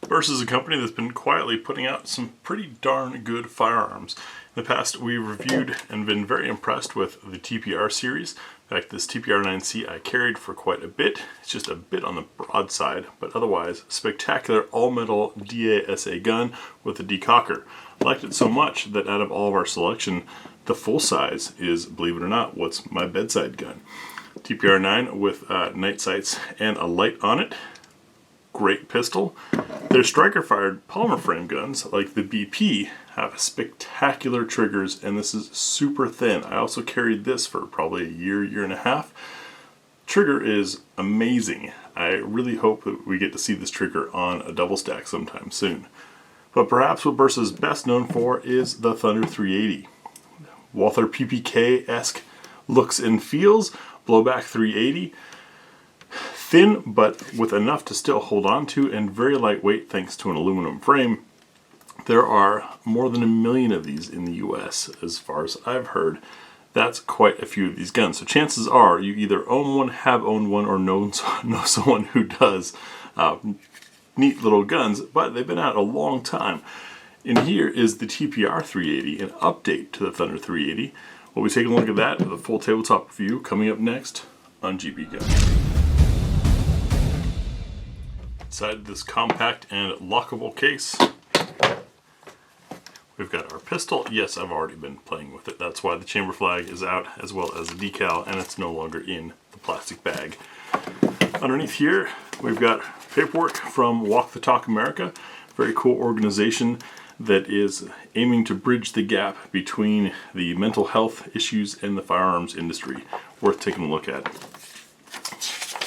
Bersa is a company that's been quietly putting out some pretty darn good firearms. In the past, we reviewed and been very impressed with the TPR series. In fact, this TPR 9C I carried for quite a bit. It's just a bit on the broad side, but otherwise spectacular all-metal DASA gun with a decocker. I liked it so much that out of all of our selection, the full size is, believe it or not, what's my bedside gun. TPR 9 with night sights and a light on it. Great pistol. Their striker-fired polymer frame guns, like the BP, have spectacular triggers, and this is super thin. I also carried this for probably a year and a half. Trigger is amazing. I really hope that we get to see this trigger on a double stack sometime soon. But perhaps what Bersa is best known for is the Thunder 380. Walther PPK-esque looks and feels, blowback 380. Thin, but with enough to still hold on to, and very lightweight thanks to an aluminum frame. There are more than 1 million of these in the US, as far as I've heard. That's quite a few of these guns. So chances are you either own one, have owned one, or know someone who does. Neat little guns, but they've been out a long time. And here is the TPR 380, an update to the Thunder 380. We'll be taking a look at that with a full tabletop review coming up next on GBGuns. Inside this compact and lockable case, we've got our pistol. Yes, I've already been playing with it. That's why the chamber flag is out, as well as the decal, and it's no longer in the plastic bag. Underneath here, we've got paperwork from Walk the Talk America, very cool organization that is aiming to bridge the gap between the mental health issues and the firearms industry. Worth taking a look at.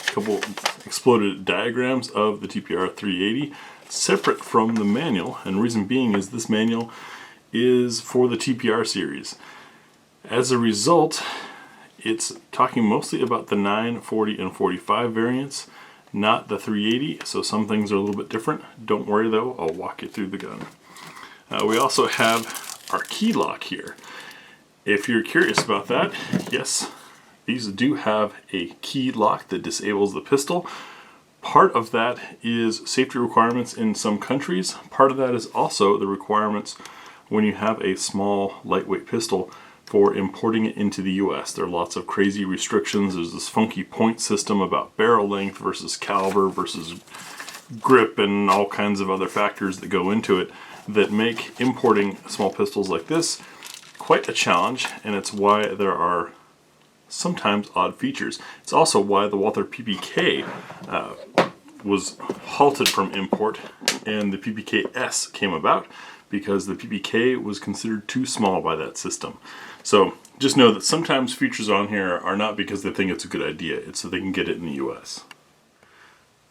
Couple exploded diagrams of the TPR 380 separate from the manual, and reason being is this manual is for the TPR series. As a result, it's talking mostly about the 9, 40, and 45 variants, not the 380, so some things are a little bit different. Don't worry though, I'll walk you through the gun. We also have our key lock here. If you're curious about that, yes, these do have a key lock that disables the pistol. Part of that is safety requirements in some countries. Part of that is also the requirements when you have a small, lightweight pistol for importing it into the US. There are lots of crazy restrictions. There's this funky point system about barrel length versus caliber versus grip and all kinds of other factors that go into it that make importing small pistols like this quite a challenge, and it's why there are sometimes odd features. It's also why the Walther PPK was halted from import and the PPK-S came about, because the PPK was considered too small by that system. So just know that sometimes features on here are not because they think it's a good idea, it's so they can get it in the US.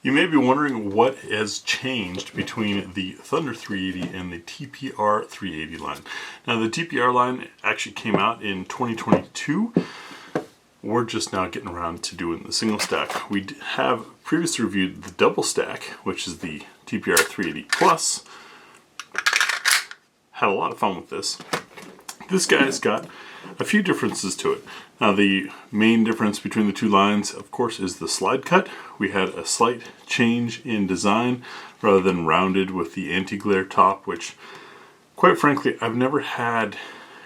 You may be wondering what has changed between the Thunder 380 and the TPR 380 line. Now the TPR line actually came out in 2022. We're just now getting around to doing the single stack. We have previously reviewed the double stack, which is the TPR 380 Plus. Had a lot of fun with this. This guy's got a few differences to it. Now the main difference between the two lines, of course, is the slide cut. We had a slight change in design rather than rounded with the anti-glare top, which quite frankly I've never had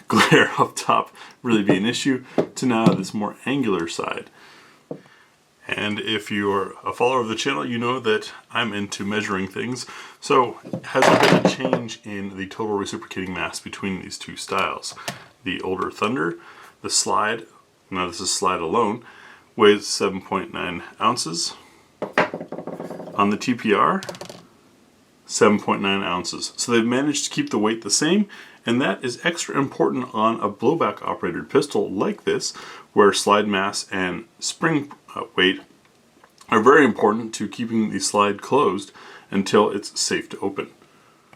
glare up top really be an issue, to now this more angular side. And if you're a follower of the channel, you know that I'm into measuring things. So has there been a change in the total reciprocating mass between these two styles? The older Thunder, the slide, now this is slide alone, weighs 7.9 ounces. On the TPR, 7.9 ounces. So they've managed to keep the weight the same, and that is extra important on a blowback operated pistol like this, where slide mass and spring weight are very important to keeping the slide closed until it's safe to open.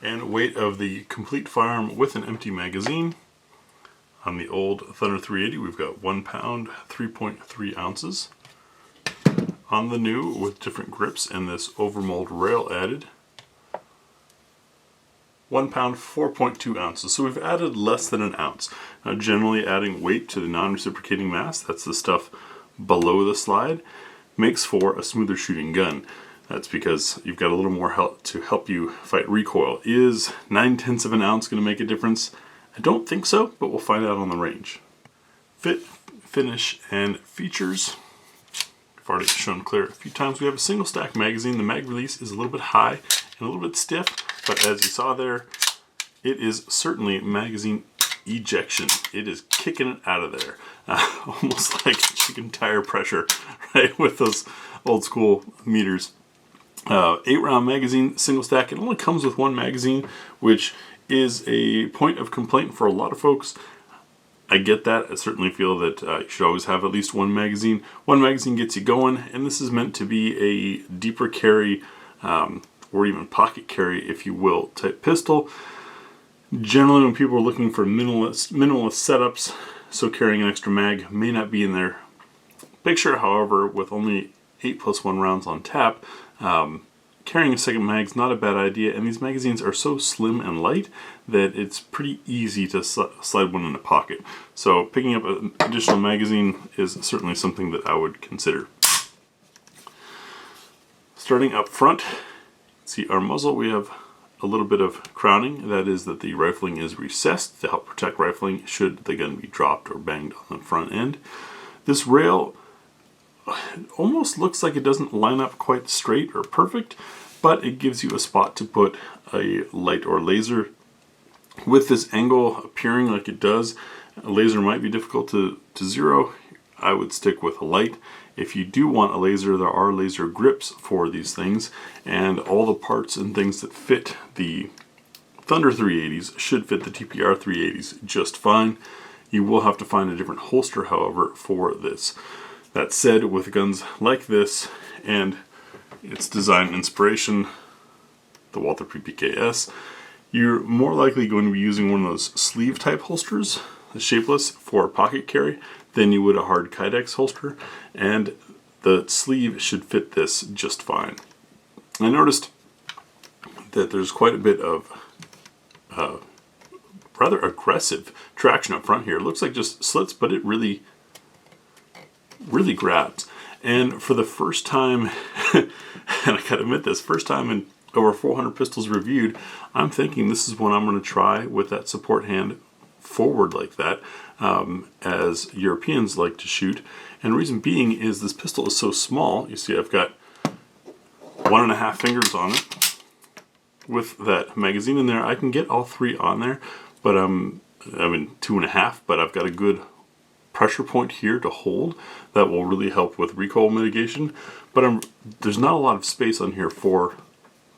And weight of the complete firearm with an empty magazine. On the old Thunder 380 we've got 1 pound, 3.3 ounces. On the new, with different grips and this overmold rail added, 1 pound, 4.2 ounces. So we've added less than an ounce. Now generally adding weight to the non-reciprocating mass, that's the stuff below the slide, makes for a smoother shooting gun. That's because you've got a little more help to help you fight recoil. Is 9/10 of an ounce going to make a difference? I don't think so, but we'll find out on the range. Fit, finish, and features. I've already shown clear a few times. We have a single stack magazine. The mag release is a little bit high and a little bit stiff, but as you saw there, it is certainly magazine ejection. It is kicking it out of there. Almost like chicken tire pressure, right, with those old school meters. 8-round magazine, single stack. It only comes with one magazine, which is a point of complaint for a lot of folks. I get that. I certainly feel that you should always have at least one magazine. One magazine gets you going, and this is meant to be a deeper carry, or even pocket carry, if you will, type pistol. Generally, when people are looking for minimalist setups, so carrying an extra mag may not be in their picture. However, with only 8+1 rounds on tap, carrying a second mag is not a bad idea, and these magazines are so slim and light that it's pretty easy to slide one in a pocket. So picking up an additional magazine is certainly something that I would consider. Starting up front, see our muzzle, we have a little bit of crowning. That is that the rifling is recessed to help protect rifling should the gun be dropped or banged on the front end. This rail almost looks like it doesn't line up quite straight or perfect, but it gives you a spot to put a light or laser. With this angle appearing like it does, a laser might be difficult to zero. I would stick with a light. If you do want a laser, there are laser grips for these things, and all the parts and things that fit the Thunder 380s should fit the TPR 380s just fine. You will have to find a different holster, however, for this. That said, with guns like this and its design inspiration, the Walther PPKS, you're more likely going to be using one of those sleeve type holsters, the shapeless, for pocket carry than you would a hard Kydex holster, and the sleeve should fit this just fine. I noticed that there's quite a bit of rather aggressive traction up front here. It looks like just slits, but it really grabs. And for the first time, and I gotta admit this, first time in over 400 pistols reviewed, I'm thinking this is one I'm going to try with that support hand forward like that, as Europeans like to shoot. And the reason being is this pistol is so small. You see I've got 1.5 fingers on it. With that magazine in there, I can get all 3 on there, but I mean 2.5, but I've got a good pressure point here to hold that will really help with recoil mitigation. But there's not a lot of space on here for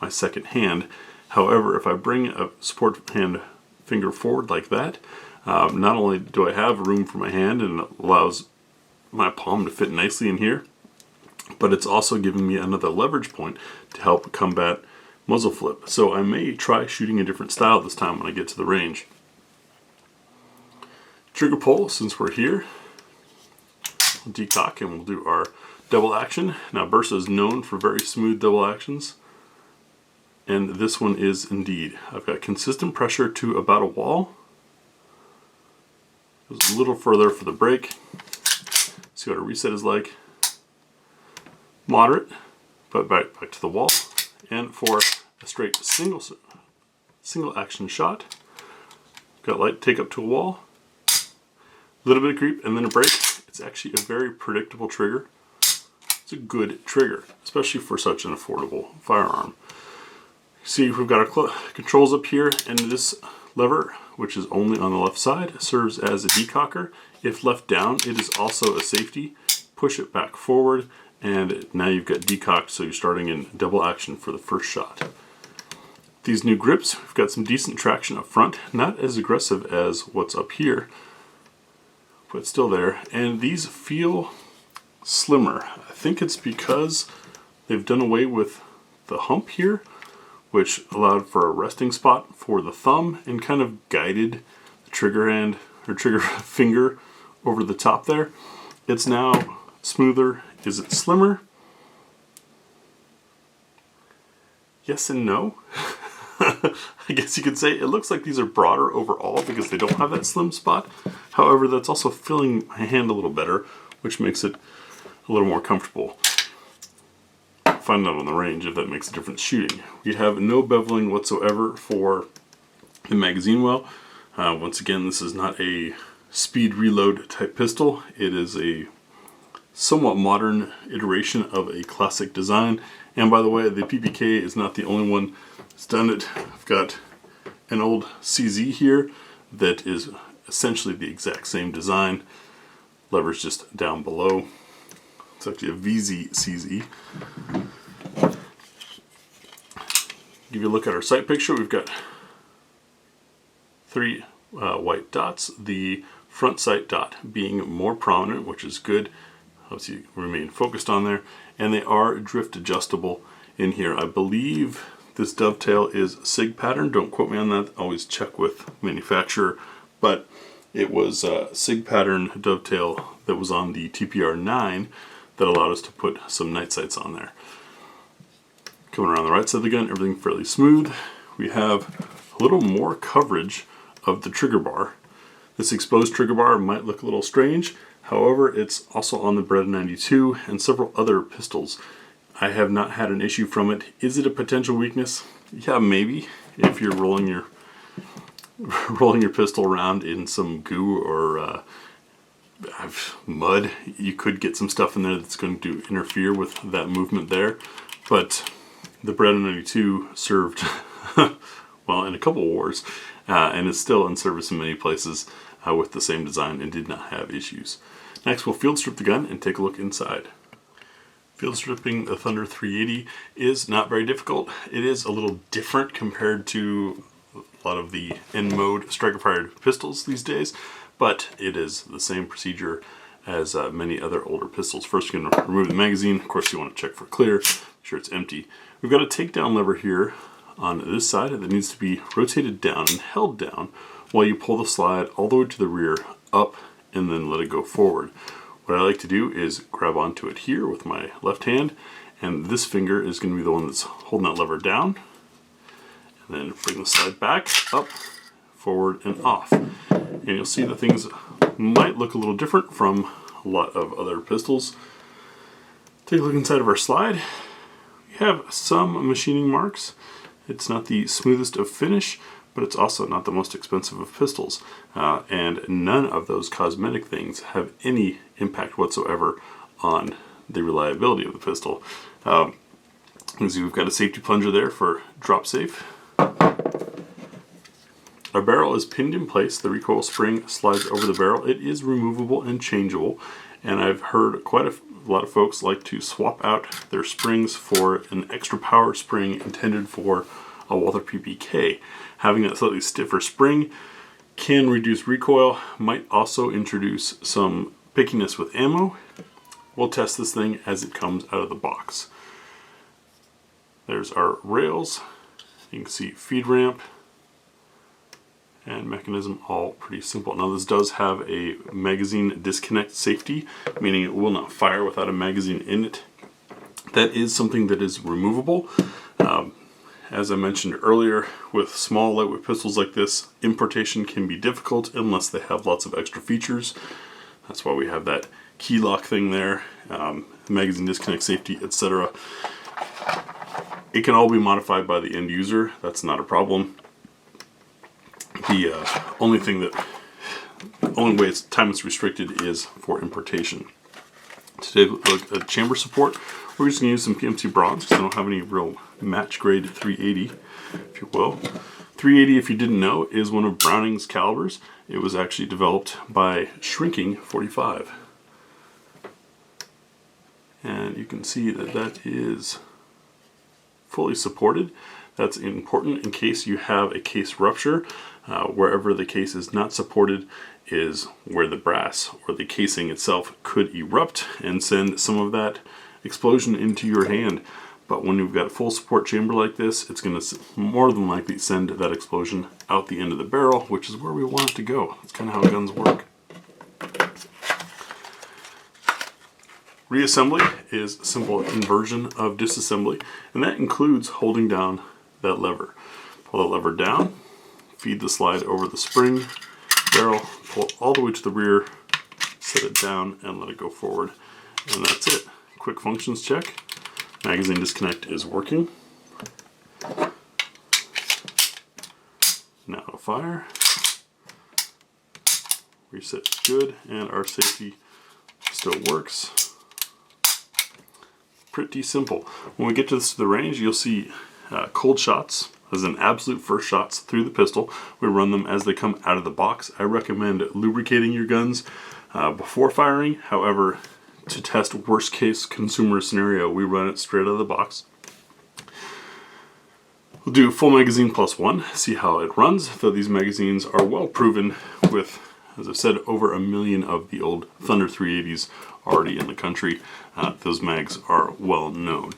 my second hand. However, if I bring a support hand finger forward like that, not only do I have room for my hand and it allows my palm to fit nicely in here, but it's also giving me another leverage point to help combat muzzle flip. So I may try shooting a different style this time when I get to the range. Trigger pull, since we're here, we'll decock and we'll do our double action. Now Bersa is known for very smooth double actions, and this one is indeed. I've got consistent pressure to about a wall. Goes a little further for the break. See what a reset is like. Moderate, but back to the wall. And for a straight single action shot, got light take up to a wall, a little bit of creep, and then a break. It's actually a very predictable trigger. It's a good trigger, especially for such an affordable firearm. See, we've got our controls up here, and this lever, which is only on the left side, serves as a decocker. If left down, it is also a safety. Push it back forward, and now you've got decocked, so you're starting in double action for the first shot. These new grips, we've got some decent traction up front, not as aggressive as what's up here, but still there. And these feel slimmer. I think it's because they've done away with the hump here, which allowed for a resting spot for the thumb and kind of guided the trigger hand or trigger finger over the top there. It's now smoother. Is it slimmer? Yes and no. I guess you could say it looks like these are broader overall because they don't have that slim spot. However, that's also filling my hand a little better, which makes it a little more comfortable. find out on the range if that makes a difference shooting. We have no beveling whatsoever for the magazine well. Once again, this is not a speed reload type pistol. It is a somewhat modern iteration of a classic design. And by the way, the PPK is not the only one that's done it. I've got an old CZ here that is essentially the exact same design. Lever's just down below. It's actually a VZ CZ. Give you a look at our sight picture. We've got 3 white dots. The front sight dot being more prominent, which is good. Helps you remain focused on there. And they are drift adjustable in here. I believe this dovetail is SIG pattern. Don't quote me on that. Always check with manufacturer. But it was a SIG pattern dovetail that was on the TPR 9 that allowed us to put some night sights on there. Coming around the right side of the gun, everything fairly smooth. We have a little more coverage of the trigger bar. This exposed trigger bar might look a little strange. However, it's also on the Beretta 92 and several other pistols. I have not had an issue from it. Is it a potential weakness? Yeah, maybe. If you're rolling your pistol around in some goo or mud, you could get some stuff in there that's going to interfere with that movement there. But the Beretta 92 served well in a couple wars, and is still in service in many places with the same design and did not have issues. Next, we'll field strip the gun and take a look inside. Field stripping the Thunder 380 is not very difficult. It is a little different compared to a lot of the N-mode striker-fired pistols these days, but it is the same procedure as many other older pistols. First, you're going to remove the magazine. Of course, you want to check for clear, make sure it's empty. We've got a takedown lever here on this side that needs to be rotated down and held down while you pull the slide all the way to the rear, up, and then let it go forward. What I like to do is grab onto it here with my left hand, and this finger is going to be the one that's holding that lever down. And then bring the slide back, up, forward, and off. And you'll see that things might look a little different from a lot of other pistols. Take a look inside of our slide. We have some machining marks. It's not the smoothest of finish, but it's also not the most expensive of pistols. And none of those cosmetic things have any impact whatsoever on the reliability of the pistol. You can see we've got a safety plunger there for drop safe. Our barrel is pinned in place. The recoil spring slides over the barrel. It is removable and changeable, and I've heard quite a lot of folks like to swap out their springs for an extra power spring intended for a Walther PPK. Having that slightly stiffer spring can reduce recoil, might also introduce some pickiness with ammo. We'll test this thing as it comes out of the box. There's our rails. You can see feed ramp and mechanism, all pretty simple. Now this does have a magazine disconnect safety, meaning it will not fire without a magazine in it. That is something that is removable. As I mentioned earlier, with small lightweight pistols like this, importation can be difficult unless they have lots of extra features. That's why we have that key lock thing there, magazine disconnect safety, etc. It can all be modified by the end user. That's not a problem. The only way it's time is restricted is for importation. To take a look at chamber support, we're just going to use some PMC bronze because I don't have any real match grade 380, if you will. 380, if you didn't know, is one of Browning's calibers. It was actually developed by shrinking .45. And you can see that that is fully supported. That's important in case you have a case rupture. Wherever the case is not supported is where the brass or the casing itself could erupt and send some of that explosion into your hand. But when you've got a full support chamber like this, it's going to more than likely send that explosion out the end of the barrel, which is where we want it to go. That's kind of how guns work. Reassembly is a simple inversion of disassembly, and that includes holding down that lever. Pull that lever down, feed the slide over the spring barrel, pull it all the way to the rear, set it down, and let it go forward. And that's it. Quick functions check. Magazine disconnect is working. Now to fire. Reset good, and our safety still works. Pretty simple. When we get to the range, you'll see cold shots as an absolute first shots through the pistol. We run them as they come out of the box. I recommend lubricating your guns before firing. However, to test worst case consumer scenario, we run it straight out of the box. We'll do full magazine plus one, see how it runs, though these magazines are well proven with, as I've said, over 1 million of the old Thunder 380s already in the country. Those mags are well known.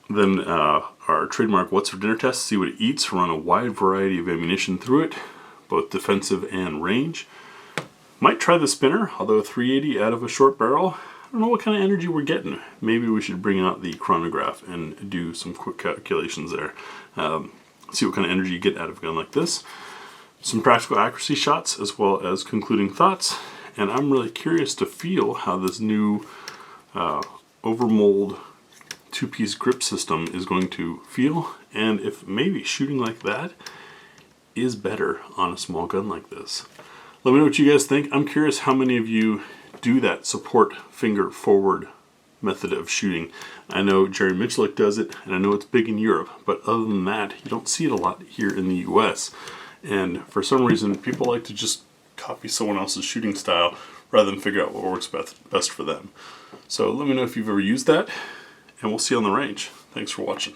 Then our trademark What's for Dinner test, see what it eats, run a wide variety of ammunition through it, both defensive and range. Might try the spinner, although a 380 out of a short barrel, I don't know what kind of energy we're getting. Maybe we should bring out the chronograph and do some quick calculations there. See what kind of energy you get out of a gun like this. Some practical accuracy shots as well as concluding thoughts. And I'm really curious to feel how this new overmold two-piece grip system is going to feel, and if maybe shooting like that is better on a small gun like this. Let me know what you guys think. I'm curious how many of you do that support finger forward method of shooting. I know Jerry Michalik does it, and I know it's big in Europe, but other than that, you don't see it a lot here in the US. And for some reason, people like to just copy someone else's shooting style rather than figure out what works best for them. So let me know if you've ever used that, and we'll see you on the range. Thanks for watching.